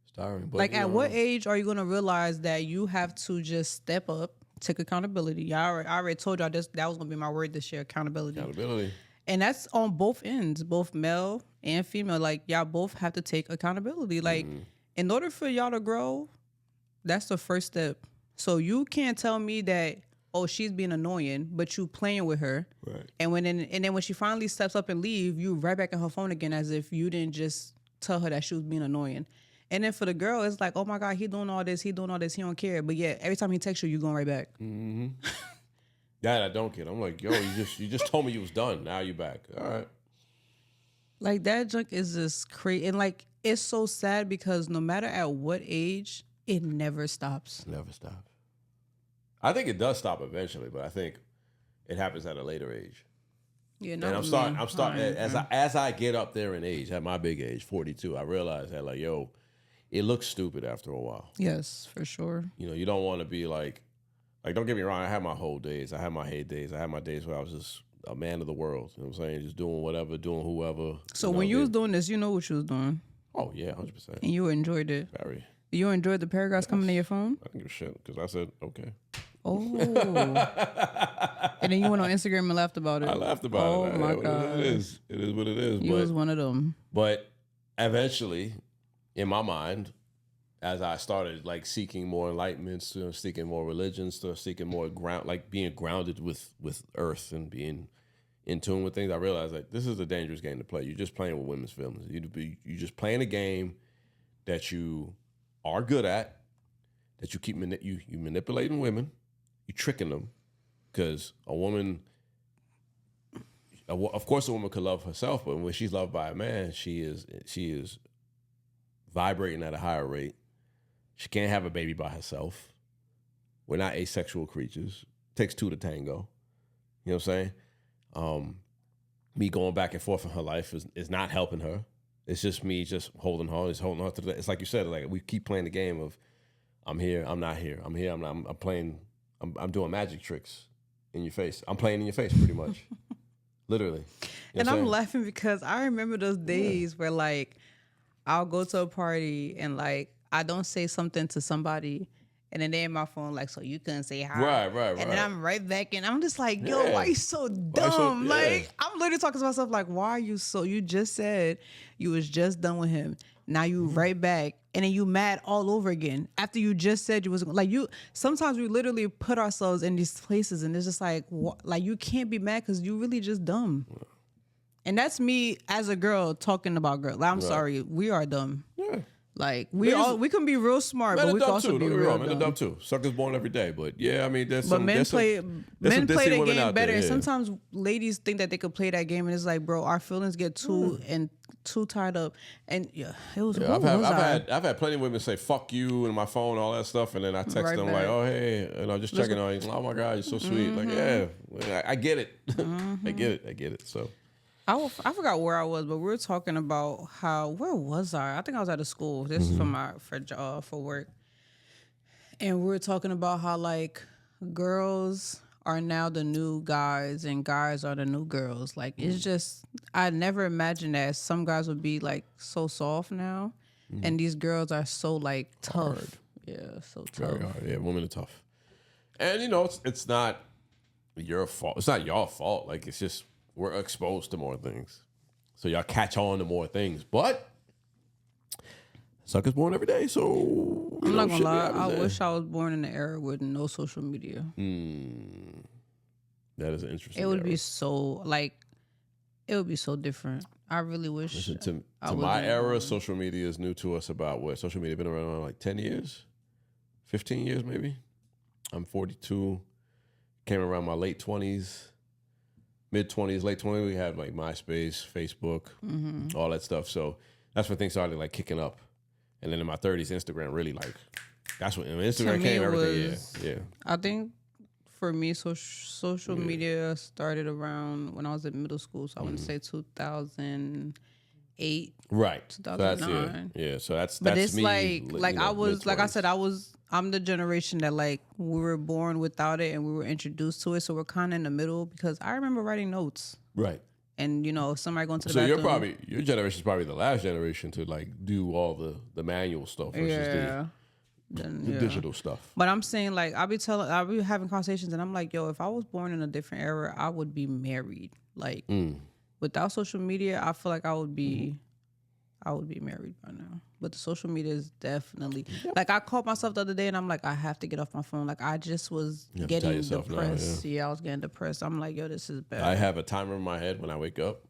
It's tiring. But, like, at what age are you going to realize that you have to just step up, take accountability? I already told y'all that was going to be my word this year, accountability. Accountability. And that's on both ends, both male and female. Like, y'all both have to take accountability. Like, in order for y'all to grow... That's the first step. So you can't tell me that, oh, she's being annoying, but you playing with her. Right. And then when she finally steps up and leave, you right back on her phone again as if you didn't just tell her that she was being annoying. And then for the girl, it's like, oh my God, he doing all this, he don't care. But yeah, every time he texts you, going right back. That I don't get. I'm like, yo, you just told me you was done. Now you back. All right. Like, that junk is just crazy. And like, it's so sad because no matter at what age, it never stops. Never stops. I think it does stop eventually, but I think it happens at a later age. Yeah, no. And I'm starting as I get up there in age, at my big age, 42, I realize that, like, yo, it looks stupid after a while. Yes, for sure. You don't want to be like, don't get me wrong, I had my whole days. I had my hate days. I had my days where I was just a man of the world. You know what I'm saying? Just doing whatever, doing whoever. So when you was doing this, you know what you was doing. Oh, yeah, 100%. And you enjoyed it. Very. You enjoyed the paragraphs coming to your phone? I didn't give a shit because I said, okay. Oh. And then you went on Instagram and laughed about it. I laughed about it. Oh, my God. It is what it is. You was one of them. But eventually, in my mind, as I started like seeking more enlightenment, seeking more religion, seeking more being grounded with earth and being in tune with things, I realized like this is a dangerous game to play. You're just playing with women's feelings. You're just playing a game that you are good at, that you keep you manipulating women, you tricking them, because a woman, of course, a woman could love herself, but when she's loved by a man, she is vibrating at a higher rate. She can't have a baby by herself. We're not asexual creatures. Takes two to tango. You know what I'm saying? Me going back and forth in her life is not helping her. It's just me just holding her. It's holding her to the. It's like you said. Like we keep playing the game of, I'm here. I'm not here. I'm here. I'm not. I'm playing. I'm doing magic tricks in your face. I'm playing in your face pretty much, literally. You know and I'm laughing because I remember those days where like I'll go to a party and like I don't say something to somebody. And then they in my phone, like, so you couldn't say hi. Right. And then I'm right back and I'm just like, yo, why you so dumb? Like, I'm literally talking to myself, like, why are you so, you just said you was just done with him. Now you right back. And then you mad all over again. After you just said you was, like, you, sometimes we literally put ourselves in these places and it's just like, like, you can't be mad because you really just dumb. And that's me as a girl talking about girl. Like, I'm sorry, we are dumb. Yeah. Like we can be real smart, but we can also be real dumb. Men are dumb too. Suckers born every day, but yeah, I mean, men play the game better. And sometimes ladies think that they could play that game, and it's like, bro, our feelings get too tied up. And yeah, it was. Yeah, I've had plenty of women say "fuck you" in my phone, all that stuff, and then I text them like, "Oh hey," and I'm just checking on you. Oh my god, you're so sweet. Like yeah, I get it. I get it. So. I forgot where I was, but we were talking about where was I? I think I was at a school. This is for work. And we were talking about how like girls are now the new guys and guys are the new girls. Like it's just, I never imagined that some guys would be like so soft now. And these girls are so like tough. Hard. Yeah, so tough. Very hard. Yeah, women are tough. And you know, it's not your fault. It's not your fault. Like it's just, we're exposed to more things. So y'all catch on to more things. But suckers born every day, so I'm not gonna lie, I wish I was born in an era with no social media. That is an interesting. It would be so different. I really wish. Listen, to my era, social media is new to us. About what? Social media been around like 10 years, 15 years maybe. I'm 42. Came around my late 20s. Mid-20s, late 20s, we had like MySpace, Facebook, all that stuff. So that's when things started like kicking up. And then in my 30s, Instagram really like, that's when Instagram came, everything. Yeah. I think for me, social media started around when I was in middle school. So I want to say 2008. Right. 2009. So that's but it's me, like I was, like I said, I'm the generation that like we were born without it and we were introduced to it. So we're kind of in the middle because I remember writing notes. Right. And, you know, somebody going to the bathroom. So your generation is probably the last generation to like do all the manual stuff versus the digital stuff. But I'm saying like, I'll be having conversations and I'm like, yo, if I was born in a different era, I would be married. Like without social media, I feel like I would be married by now. But the social media is definitely like I caught myself the other day and I'm like, I have to get off my phone. Like I just was getting depressed. I was getting depressed. I'm like, yo, this is bad. I have a timer in my head when I wake up.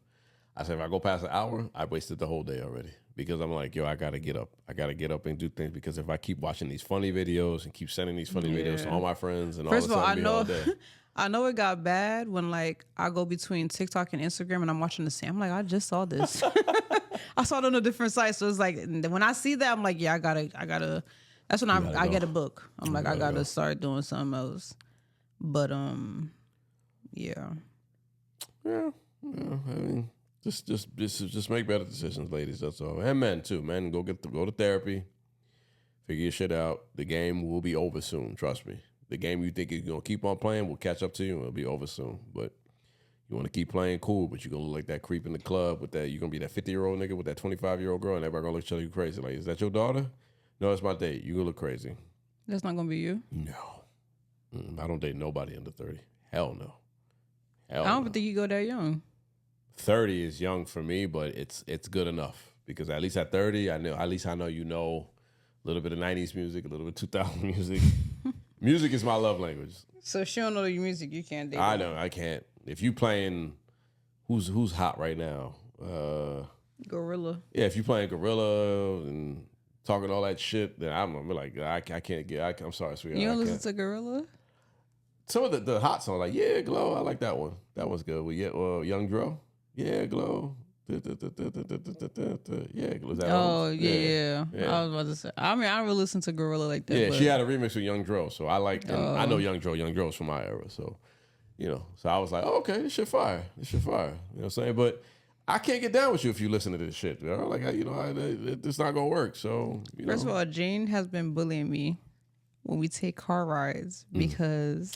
I say if I go past an hour, I wasted the whole day already. Because I'm like, yo, I gotta get up. I gotta get up and do things because if I keep watching these funny videos and keep sending these funny videos to all my friends and First all of all, all day. I know it got bad when like I go between TikTok and Instagram and I'm watching the same. I'm like, I just saw this. I saw it on a different site. So it's like when I see that, I'm like, yeah, I gotta. That's when I get a book. I'm like, I gotta start doing something else. But yeah. I mean, just make better decisions, ladies. That's all, and men too. Men, go to therapy, figure your shit out. The game will be over soon. Trust me. The game you think you're gonna keep on playing will catch up to you and it'll be over soon. But you want to keep playing, cool, but you're going to look like that creep in the club with that. You're going to be that 50-year-old nigga with that 25-year-old girl, and everybody going to look at you crazy. Like, is that your daughter? No, it's my date. You're going to look crazy. That's not going to be you? No. I don't date nobody under 30. Hell no. I don't think you go that young. 30 is young for me, but it's good enough. Because at least at 30, I know you know a little bit of 90s music, a little bit of 2000 music. Music is my love language. So if she don't know your music, you can't date her. I know, I can't. If you playing, who's hot right now? Gorilla. Yeah, if you playing Gorilla and talking all that shit, then I'm like, I can't get. I'm sorry, sweetheart. You don't listen to Gorilla? Some of the hot songs, like Yeah, Glow. I like that one. That one's good. Young Dro. Yeah, Glow. Yeah, was that Oh Holmes? yeah. I was about to say. I mean, I don't really listen to Gorilla like that. Yeah, but she had a remix with Young Dro, so I like. I know Young Dro. Young Dro's from my era, so So I was like, oh, okay, this shit fire. This shit fire. You know what I'm saying? But I can't get down with you if you listen to this shit. Like, it's not gonna work. So First of all, Jane has been bullying me when we take car rides because.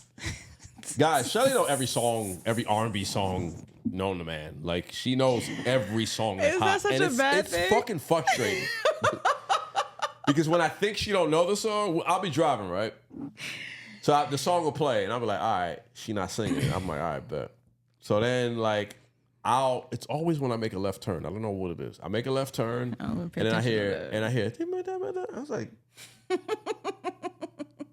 Guys, Shelly know every song, every R&B song known to man. Like she knows every song that's hot. Is that such and a bad thing? It's fucking frustrating. Because when I think she don't know the song, I'll be driving, right? So the song will play, and I'll be like, all right, she not singing. I'm like, all right, bet. So then, like, it's always when I make a left turn. I don't know what it is. I make a left turn, and then I hear, I was like,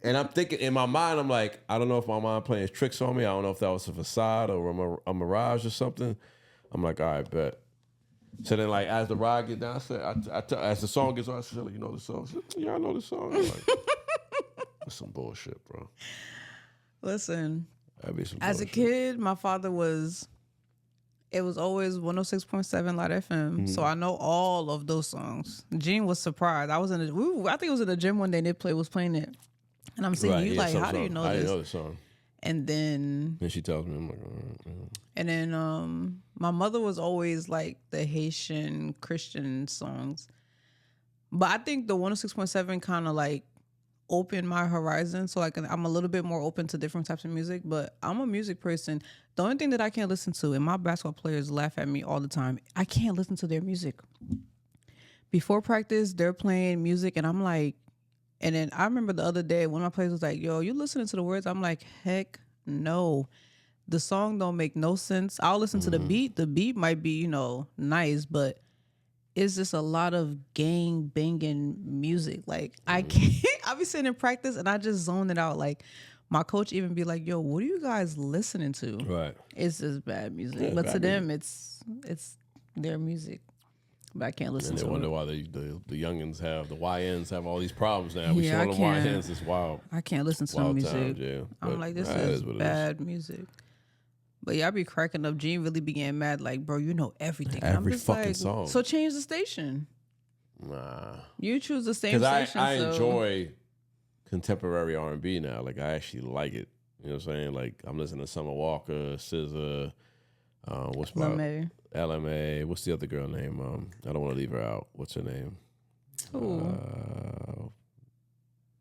and I'm thinking in my mind, I'm like, I don't know if my mind playing tricks on me. I don't know if that was a facade or a mirage or something. I'm like, all right, bet. So then, like, as the ride get down, I said, as the song gets on, I said, you know the song? I said, yeah, I know the song. I'm like, that's some bullshit, bro. Listen, That'd be some as a bullshit. kid, my father it was always 106.7 Light FM. So I know all of those songs. Gene was surprised. I think it was in the gym one day and they was playing it. And I'm saying, you like, how do you know I this? didn't know the song. And then And she tells me, I'm like, all right. And then my mother was always like the Haitian Christian songs. But I think the 106.7 kind of like opened my horizon. So like I'm a little bit more open to different types of music. But I'm a music person. The only thing that I can't listen to, and my basketball players laugh at me all the time, I can't listen to their music. Before practice, they're playing music and I'm like, and then I remember the other day one of my players was like, yo, you listening to the words? I'm like, heck no. The song don't make no sense. I'll listen to the beat. The beat might be, nice, but it's just a lot of gang banging music. Like I can't, I'll be sitting in practice and I just zone it out. Like my coach even be like, yo, what are you guys listening to? Right. It's just bad music. Yeah, but bad to them, it's their music. But I can't listen And to they wonder it. why the youngins the YNs have all these problems now. We Yeah, see all the I can't. YNs, it's wild. I can't listen to the Wild music. times, yeah. I'm But like, this that is what it bad music. But yeah, I be cracking up. Gene really be getting mad, like, bro, you know everything. And Every I'm just fucking like, song. So change the station. Nah. You choose the same Because station. I so. enjoy contemporary R&B now. Like, I actually like it. You know what I'm saying? Like, I'm listening to Summer Walker, SZA, what's my... LMA. LMA. What's the other girl name? I don't want to leave her out. What's her name?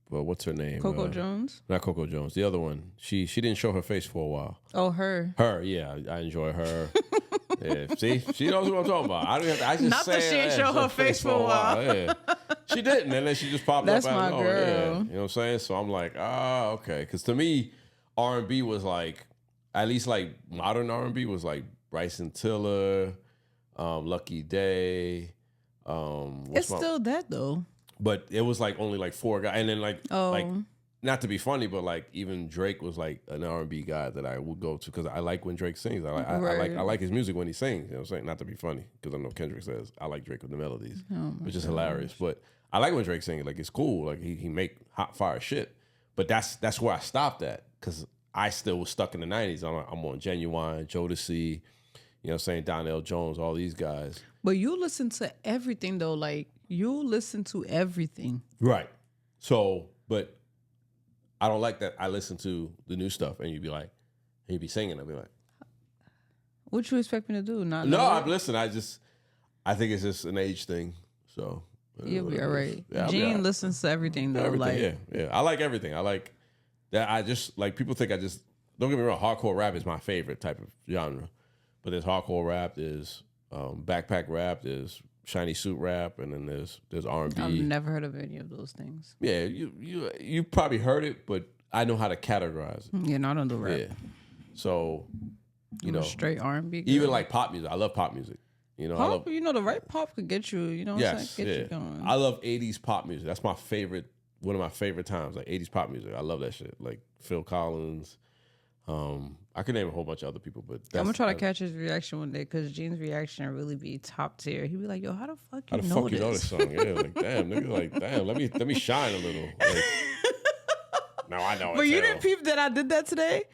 Well, what's her name? Coco Jones? Not Coco Jones. The other one. She didn't show her face for a while. Oh, her. Her, yeah, I enjoy her. Yeah, see, she knows what I'm talking about. I don't have to. I just Not that she didn't show her face for a while. Yeah, she didn't, and then she just popped That's up. my Yeah, girl. you know what I'm saying? So I'm like, okay, because to me, R&B was like, at least like modern R&B was like Bryson Tiller, Lucky Day. It's still that, though. But it was like only like four guys, and then like Oh. not to be funny, but like even Drake was like an R&B guy that I would go to because I like when Drake sings. I like his music when he sings. You know what I'm saying? Not to be funny because I know Kendrick says I like Drake with the melodies, which is hilarious. But I like when Drake sings. Like it's cool. Like he make hot fire shit. But that's where I stopped at because I still was stuck in the 90s. I'm on Genuine, Jodeci, you know what I'm saying, Donnell Jones, all these guys. But you listen to everything, though. Like, you listen to everything. Right. So, but I don't like that. I listen to the new stuff, and you'd be singing. I'd be like, What you expect me to do? Not no, know I'm it? listening. I think it's just an age thing. So You'll be all right. Yeah, I'll be Gene all right. listens to everything, though. Everything, yeah. I like everything. I like that. I just like people think don't get me wrong. Hardcore rap is my favorite type of genre, but there's hardcore rap, there's backpack rap, there's shiny suit rap, and then there's R&B. I've never heard of any of those things. Yeah, you probably heard it, but I know how to categorize it. Yeah, no, I don't do rap. Yeah. So, you I'm know, a straight R&B girl. even like pop music. I love pop music. You know, I love Pop, the right pop could get you, what I'm saying? Get you going. I love 80s pop music. That's my favorite, one of my favorite times, like 80s pop music. I love that shit. Like Phil Collins. I could name a whole bunch of other people, but I'm gonna try to catch his reaction one day because Gene's reaction really be top tier. He'd be like, "Yo, how the fuck you know you know this song? Yeah, like damn, nigga, like damn. Let me shine a little. Like, now I know. But it you too. didn't peep that I did that today.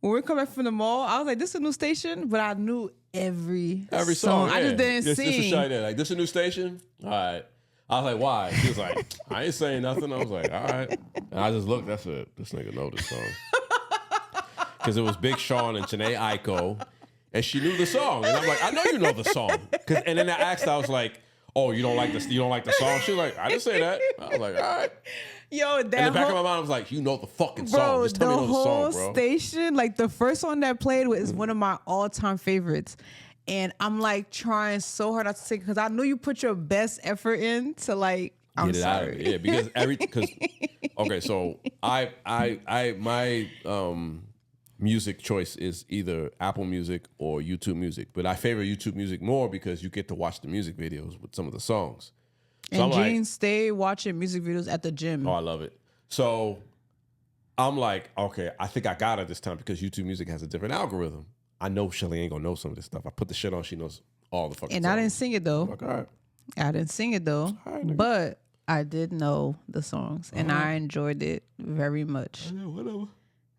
when we come back from the mall, I was like, this is a new station, but I knew every song. I just didn't This sing. is shy there. Like, this a new station? All right. I was like, why? She was like, I ain't saying nothing. I was like, all right. And I just looked. That's it. This nigga know this song. Because it was Big Sean and Jhené Aiko. And she knew the song. And I'm like, I know you know the song. And then I asked, I was like, oh, you don't like the song? She was like, I didn't say that. I was like, all right. Yo, that In the back of my mind, I was like, you know the fucking song. bro, Just tell me you know the whole song, bro. station, like the first one that played was one of my all-time favorites. And I'm like trying so hard not to sing because I knew you put your best effort in to like, I'm Get it out of sorry. it. Yeah, because okay, so my music choice is either Apple Music or YouTube Music, but I favor YouTube Music more because you get to watch the music videos with some of the songs. So And I'm Gene like, stay watching music videos at the gym. oh, I love it. So I'm like, okay, I think I got it this time because YouTube Music has a different algorithm. I know Shelly ain't gonna know some of this stuff. I put the shit on, she knows all the fucking And songs. I didn't sing it though. I'm like, all right. I didn't sing it though. right, nigga. But I did know the songs and I enjoyed it very much. Yeah, whatever.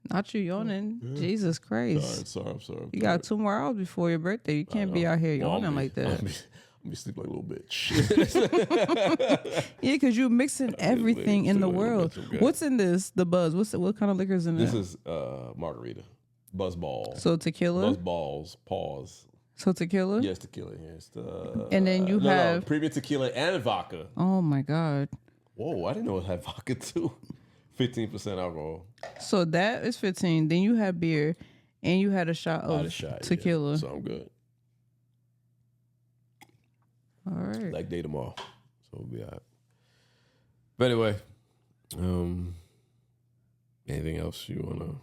Not you yawning. Jesus Christ. Sorry, I'm sorry. You got 2 more hours before your birthday. You can't be out here yawning like that. I'm be sleep like a little bitch. Yeah, because you're mixing everything in the too, world. that's okay. What's in this? The buzz. What kind of liquor is in This it? is margarita. Buzzball. So tequila. Buzzballs. Pause. So tequila. Yes, tequila. Yes. And then you have- premium tequila and vodka. Oh my God. Whoa, I didn't know it had vodka too. 15% alcohol. So that is 15. Then you had beer, and you had a shot I of had a shot, tequila. Yeah. So I'm good. All right. Like day tomorrow. So we'll be all right. But anyway, anything else you wanna?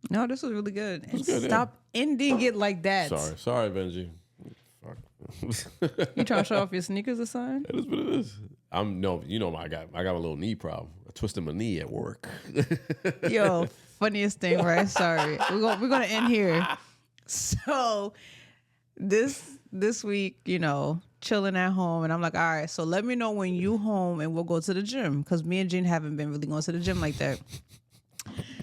No, this was really good. And good, yeah. stop ending it like that. Sorry, Benji. Fuck. You trying to show off your sneakers or something? It is what it is. I got a little knee problem. I twisted my knee at work. Yo, funniest thing, right? Sorry. We're gonna end here. So this week, chilling at home, and I'm like, all right, so let me know when you home and we'll go to the gym. Cause me and Gene haven't been really going to the gym like that.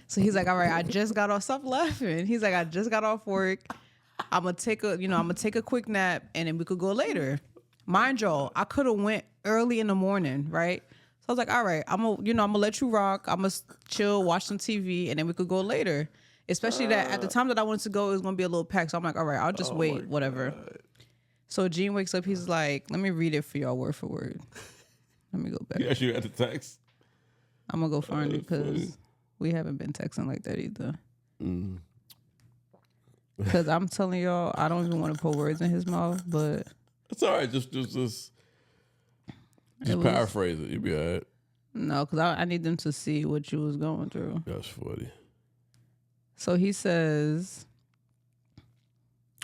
So he's like, all right, I just got off. Stop laughing. He's like, I just got off work. I'm gonna take a quick nap and then we could go later. Mind y'all, I could have went early in the morning, right? So I was like, all right, I'm gonna let you rock. I'm gonna chill, watch some TV, and then we could go later. Especially that at the time that I wanted to go, it was gonna be a little packed. So I'm like, all right, I'll just wait, whatever. God. So Gene wakes up, he's like, let me read it for y'all word for word. Let me go back. You actually had the text? I'm gonna go find it because we haven't been texting like that either. Because I'm telling y'all, I don't even want to put words in his mouth, but It's all right. Just paraphrase it. You'll be all right. No, because I need them to see what you was going through. That's funny. So he says,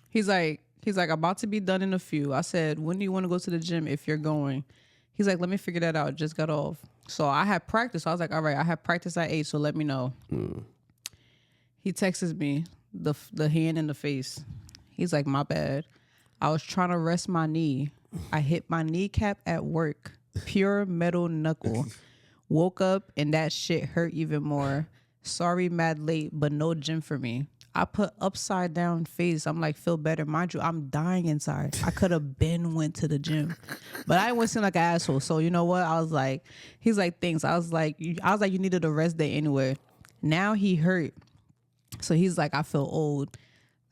he's like, about to be done in a few. I said, when do you want to go to the gym if you're going? He's like, let me figure that out. Just got off. So I had practice. So I was like, all right, I have practice at 8, so let me know. He texts me, the hand in the face. He's like, my bad. I was trying to rest my knee. I hit my kneecap at work. Pure metal knuckle. Woke up and that shit hurt even more. Sorry, mad late, but no gym for me. I put upside down face. I'm like, feel better. Mind you, I'm dying inside. I could have went to the gym, but I went seem like an asshole. So you know what? I was like, he's like, thanks. I was like, you needed a rest day anyway. Now he hurt. So he's like, I feel old.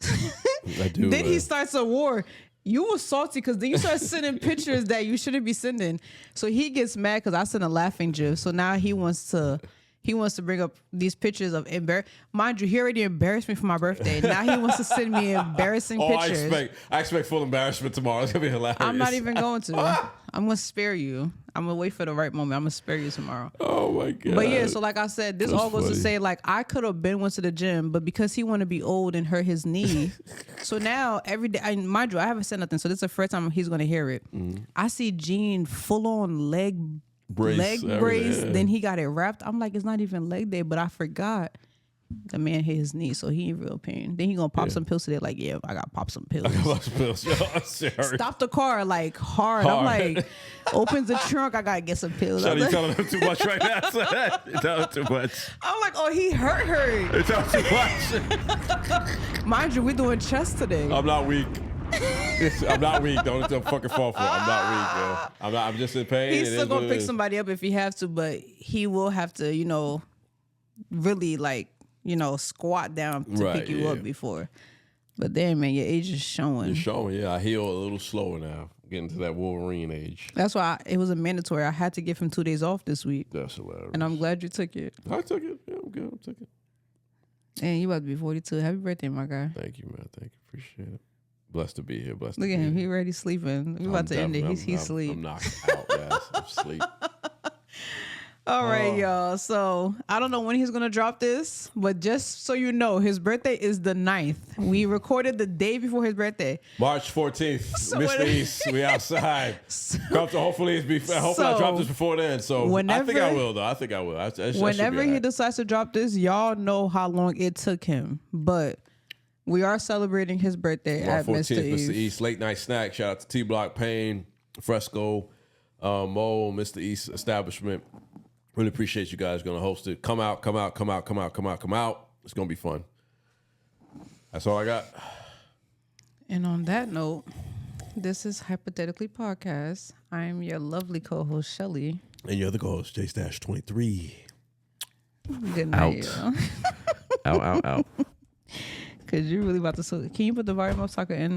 I do. Then he starts a war. You were salty because then you start sending pictures that you shouldn't be sending. So he gets mad because I sent a laughing gif. So now he wants to bring up these pictures of mind you, he already embarrassed me for my birthday. Now he wants to send me embarrassing pictures. I expect full embarrassment tomorrow. It's gonna be hilarious. I'm not even going to. I'm gonna spare you. I'm gonna wait for the right moment. I'm gonna spare you tomorrow. Oh my god. But yeah, so like I said, this all goes to say, like, I could have went to the gym, but because he want to be old and hurt his knee, so now every day, mind you, I haven't said nothing, so this is the first time he's gonna hear it. I see Gene full on leg brace. Everything. Then he got it wrapped. I'm like, it's not even leg day, but I forgot The man hit his knee, so he in real pain. Then he gonna pop some pills today. Like, yeah, I gotta pop some pills. Stop the car like hard. I'm like, opens the trunk. I gotta get some pills. Shawty, you telling him too much right now. You telling him too much. I'm like, oh, he hurt. You telling too much. Mind you, we're doing chest today. I'm not weak. I'm not weak. Don't fucking fall for it. I'm not weak, yo. I'm just in pain. He's still gonna pick somebody up if he has to, but he will have to, really like, squat down to pick you up before. But then, man, your age is showing. You're showing, yeah. I heal a little slower now. Getting to that Wolverine age. That's why it was a mandatory. I had to give him 2 days off this week. That's hilarious. And I'm glad you took it. I took it. Yeah, I'm good. I took it. And you about to be 42. Happy birthday, my guy. Thank you, man. Thank you. Appreciate it. Blessed to be here. Blessed Look to at be him. here. He already sleeping. We about to end it. He's asleep. I'm knocked out, guys. I'm asleep. All right, y'all. So I don't know when he's gonna drop this, but just so you know, his birthday is the 9th. We recorded the day before his birthday. March 14th, Mr. East. We outside. Hopefully I drop this before then. So I think I will, though. I think I will. Whenever he decides to drop this, y'all know how long it took him. But we are celebrating his birthday March at 14th, Mr. Mr. East. Late night snack. Shout out to T Block, Payne, Fresco, Mo, Mr. East establishment. Really appreciate you guys going to host it. Come out. It's going to be fun. That's all I got. And on that note, this is Hypothetically Podcast. I am your lovely co-host, Shelly. And your other co-host, J-23. Good night. Out. Because you're really about to... Can you put the volume up so I can end?